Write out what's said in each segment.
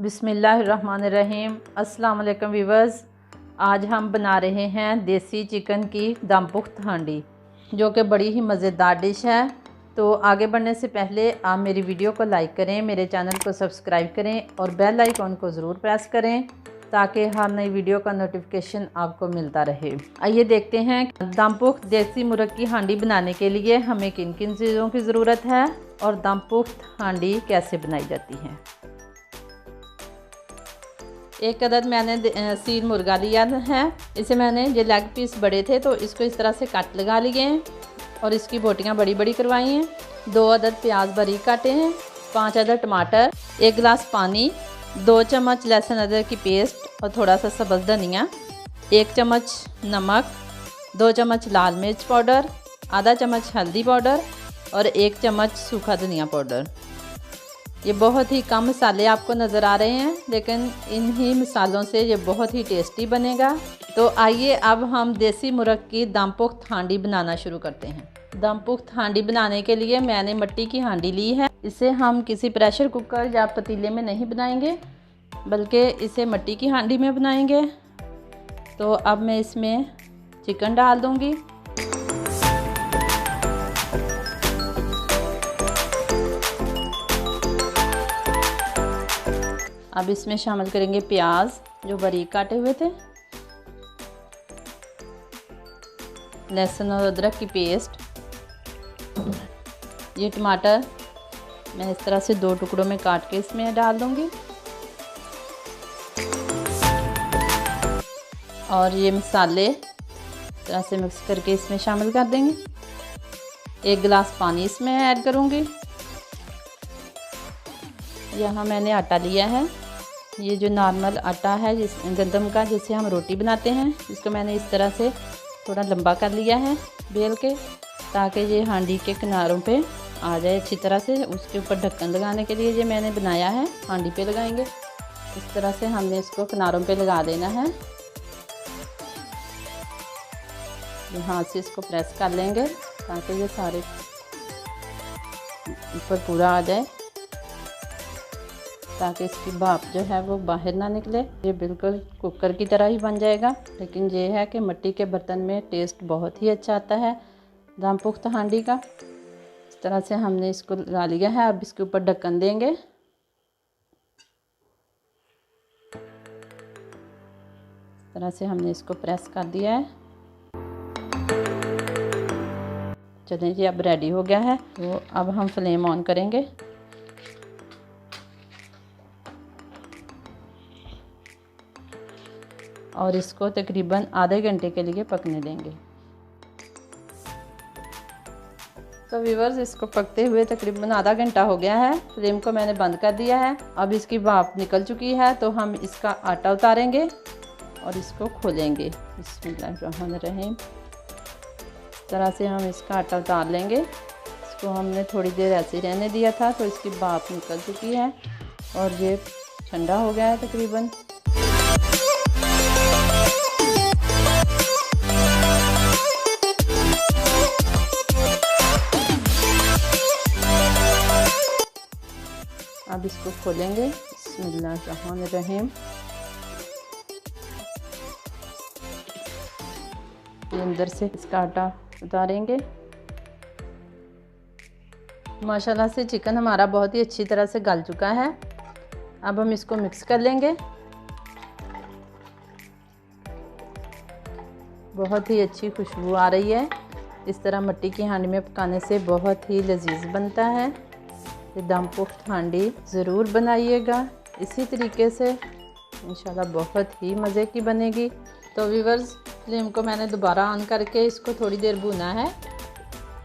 बिस्मिल्लाहिर्रहमानिर्रहीम। अस्सलाम वालेकुम व्यूअर्स। आज हम बना रहे हैं देसी चिकन की दम पुख्त हांडी, जो कि बड़ी ही मज़ेदार डिश है। तो आगे बढ़ने से पहले आप मेरी वीडियो को लाइक करें, मेरे चैनल को सब्सक्राइब करें और बेल आइकॉन को ज़रूर प्रेस करें ताकि हर नई वीडियो का नोटिफिकेशन आपको मिलता रहे। आइए देखते हैं दम पुख्त देसी मुर्ग की हांडी बनाने के लिए हमें किन किन चीज़ों की ज़रूरत है और दम पुख्त हांडी कैसे बनाई जाती है। एक अदद मैंने सील मुर्गा लिया है। इसे मैंने ये लेग पीस बड़े थे तो इसको इस तरह से कट लगा लिए हैं और इसकी बोटियां बड़ी बड़ी करवाई हैं। 2 अदद प्याज बारीक काटे हैं, 5 अदद टमाटर, 1 गिलास पानी, 2 चम्मच लहसुन अदरक की पेस्ट और थोड़ा सा सब्ज़ धनिया, 1 चम्मच नमक, 2 चम्मच लाल मिर्च पाउडर, आधा चम्मच हल्दी पाउडर और 1 चम्मच सूखा धनिया पाउडर। ये बहुत ही कम मसाले आपको नज़र आ रहे हैं, लेकिन इन्हीं मसालों से ये बहुत ही टेस्टी बनेगा। तो आइए अब हम देसी मुर्ग की दम पुख्त हांडी बनाना शुरू करते हैं। दम पुख्त हांडी बनाने के लिए मैंने मिट्टी की हांडी ली है। इसे हम किसी प्रेशर कुकर या पतीले में नहीं बनाएंगे, बल्कि इसे मिट्टी की हांडी में बनाएंगे। तो अब मैं इसमें चिकन डाल दूँगी। अब इसमें शामिल करेंगे प्याज जो बारीक काटे हुए थे, लहसुन और अदरक की पेस्ट, ये टमाटर मैं इस तरह से 2 टुकड़ों में काट के इसमें डाल दूंगी और ये मसाले इस तरह से मिक्स करके इसमें शामिल कर देंगे। 1 गिलास पानी इसमें ऐड करूंगी। यहाँ मैंने आटा लिया है, ये जो नॉर्मल आटा है जिस गंदम का जिससे हम रोटी बनाते हैं, इसको मैंने इस तरह से थोड़ा लंबा कर लिया है बेल के, ताकि ये हांडी के किनारों पे आ जाए अच्छी तरह से। उसके ऊपर ढक्कन लगाने के लिए ये मैंने बनाया है, हांडी पे लगाएंगे। इस तरह से हमने इसको किनारों पे लगा देना है। हाथ से इसको प्रेस कर लेंगे ताकि ये सारे ऊपर पूरा आ जाए, ताकि इसकी भाप जो है वो बाहर ना निकले। ये बिल्कुल कुकर की तरह ही बन जाएगा, लेकिन ये है कि मिट्टी के बर्तन में टेस्ट बहुत ही अच्छा आता है दम पुख्त हांडी का। इस तरह से हमने इसको लगा लिया है। अब इसके ऊपर ढक्कन देंगे। इस तरह से हमने इसको प्रेस कर दिया है। चलिए जी, अब रेडी हो गया है। तो अब हम फ्लेम ऑन करेंगे और इसको तकरीबन आधे घंटे के लिए पकने देंगे। तो व्यूअर्स, इसको पकते हुए तकरीबन आधा घंटा हो गया है। फ्लेम को मैंने बंद कर दिया है। अब इसकी भाप निकल चुकी है, तो हम इसका आटा उतारेंगे और इसको खोलेंगे। बिस्मिल्लाहिर्रहमानिर्रहीम। इस तरह से हम इसका आटा उतार लेंगे। इसको हमने थोड़ी देर ऐसे ही रहने दिया था, तो इसकी भाप निकल चुकी है और ये ठंडा हो गया है तकरीबन। अब इसको खोलेंगे। बिस्मिल्लाहिर्रहमानिर्रहीम। अंदर से इसका आटा उतारेंगे। माशाल्लाह से चिकन हमारा बहुत ही अच्छी तरह से गल चुका है। अब हम इसको मिक्स कर लेंगे। बहुत ही अच्छी खुशबू आ रही है। इस तरह मिट्टी की हांडी में पकाने से बहुत ही लजीज बनता है। ये दम पुख्त हांडी ज़रूर बनाइएगा इसी तरीके से, इंशाल्लाह बहुत ही मज़े की बनेगी। तो व्यूअर्स, फ्लेम को मैंने दोबारा ऑन करके इसको थोड़ी देर भूना है।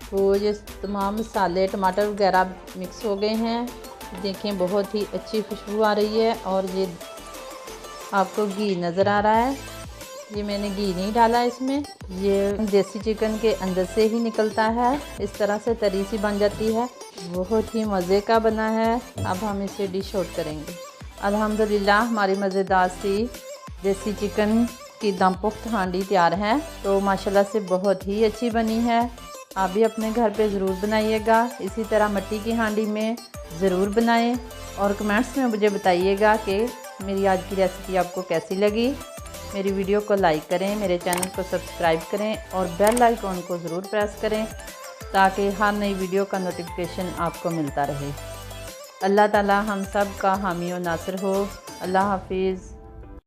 तो ये तमाम मसाले टमाटर वगैरह मिक्स हो गए हैं। देखें, बहुत ही अच्छी खुशबू आ रही है और ये आपको घी नज़र आ रहा है। ये मैंने घी नहीं डाला इसमें, ये देसी चिकन के अंदर से ही निकलता है। इस तरह से तरी सी बन जाती है, बहुत ही मज़े का बना है। अब हम इसे डिश आउट करेंगे। अल्हम्दुलिल्लाह, हमारी मज़ेदार सी देसी चिकन की दम पुख्त हांडी तैयार है। तो माशाल्लाह से बहुत ही अच्छी बनी है। आप भी अपने घर पे ज़रूर बनाइएगा। इसी तरह मिट्टी की हांडी में ज़रूर बनाएं और कमेंट्स में मुझे बताइएगा कि मेरी आज की रेसिपी आपको कैसी लगी। मेरी वीडियो को लाइक करें, मेरे चैनल को सब्सक्राइब करें और बेल आइकॉन को ज़रूर प्रेस करें ताकि हर नई वीडियो का नोटिफिकेशन आपको मिलता रहे। अल्लाह ताला हम सब का हामी और नासिर हो। अल्लाह हाफिज़।